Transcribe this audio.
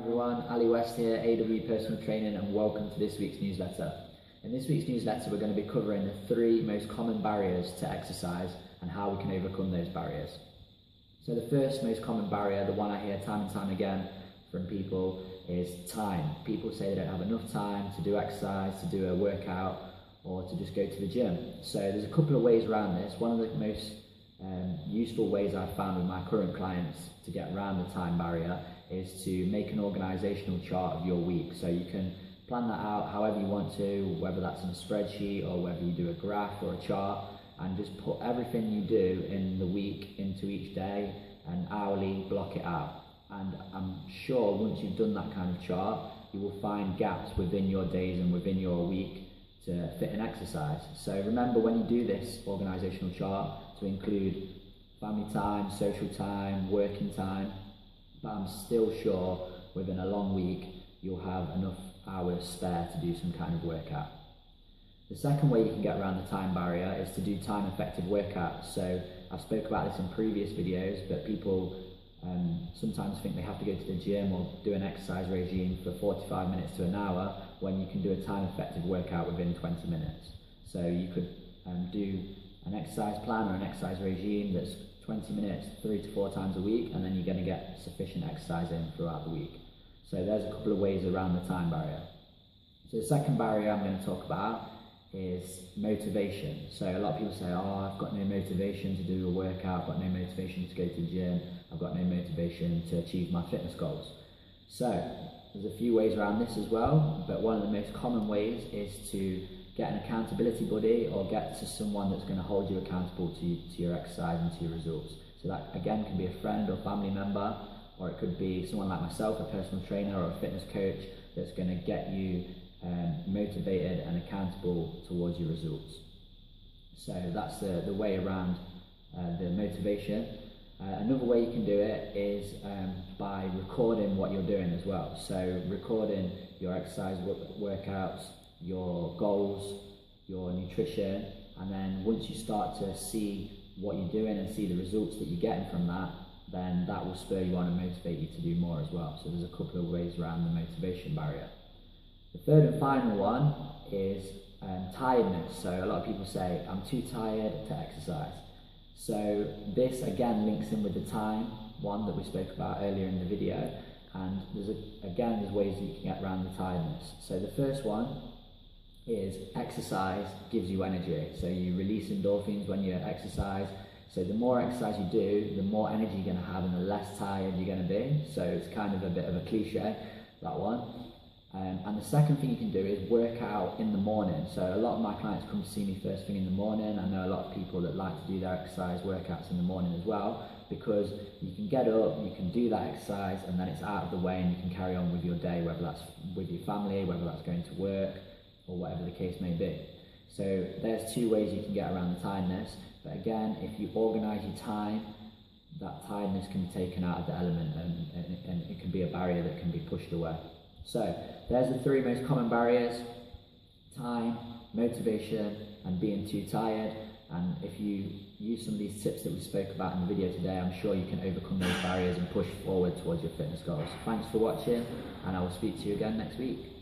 Everyone, Ali West here, AW Personal Training, and welcome to this week's newsletter. In this week's newsletter, we're going to be covering the 3 most common barriers to exercise and how we can overcome those barriers. So the first most common barrier, the one I hear time and time again from people, is time. People say they don't have enough time to do exercise, to do a workout, or to just go to the gym. So there's a couple of ways around this. One of the most useful ways I've found with my current clients to get around the time barrier is to make an organisational chart of your week. So you can plan that out however you want to, whether that's in a spreadsheet or whether you do a graph or a chart, and just put everything you do in the week into each day and hourly block it out. And I'm sure once you've done that kind of chart, you will find gaps within your days and within your week to fit in exercise. So remember, when you do this organisational chart, to include family time, social time, working time, but I'm still sure within a long week you'll have enough hours spare to do some kind of workout. The second way you can get around the time barrier is to do time effective workouts. So I've spoke about this in previous videos, but people sometimes think they have to go to the gym or do an exercise regime for 45 minutes to an hour when you can do a time effective workout within 20 minutes. So you could do an exercise plan or an exercise regime that's 20 minutes 3 to 4 times a week, and then you're going to get sufficient exercise in throughout the week. So there's a couple of ways around the time barrier. So the second barrier I'm going to talk about is motivation. So a lot of people say, oh, I've got no motivation to do a workout, I've got no motivation to go to the gym, I've got no motivation to achieve my fitness goals. So there's a few ways around this as well, but one of the most common ways is to get an accountability buddy or get to someone that's going to hold you accountable to your exercise and to your results. So that again can be a friend or family member, or it could be someone like myself, a personal trainer or a fitness coach, that's going to get you motivated and accountable towards your results. So that's the way around the motivation. Another way you can do it is by recording what you're doing as well. So recording your exercise workouts, your goals, your nutrition, and then once you start to see what you're doing and see the results that you're getting from that, then that will spur you on and motivate you to do more as well. So there's a couple of ways around the motivation barrier. The third and final one is tiredness. So a lot of people say, I'm too tired to exercise. So this again links in with the time one that we spoke about earlier in the video, and there's ways that you can get around the tiredness. So the first one is exercise gives you energy. So you release endorphins when you exercise. So the more exercise you do, the more energy you're going to have and the less tired you're going to be. So it's kind of a bit of a cliche, that one. And the second thing you can do is work out in the morning. So a lot of my clients come to see me first thing in the morning. I know a lot of people that like to do their exercise workouts in the morning as well, because you can get up, you can do that exercise, and then it's out of the way and you can carry on with your day, whether that's with your family, whether that's going to work, or whatever the case may be. So there's 2 ways you can get around the tiredness. But again, if you organise your time, that tiredness can be taken out of the element, and it can be a barrier that can be pushed away. So there's the 3 most common barriers: time, motivation, and being too tired. And if you use some of these tips that we spoke about in the video today, I'm sure you can overcome those barriers and push forward towards your fitness goals. Thanks for watching, and I will speak to you again next week.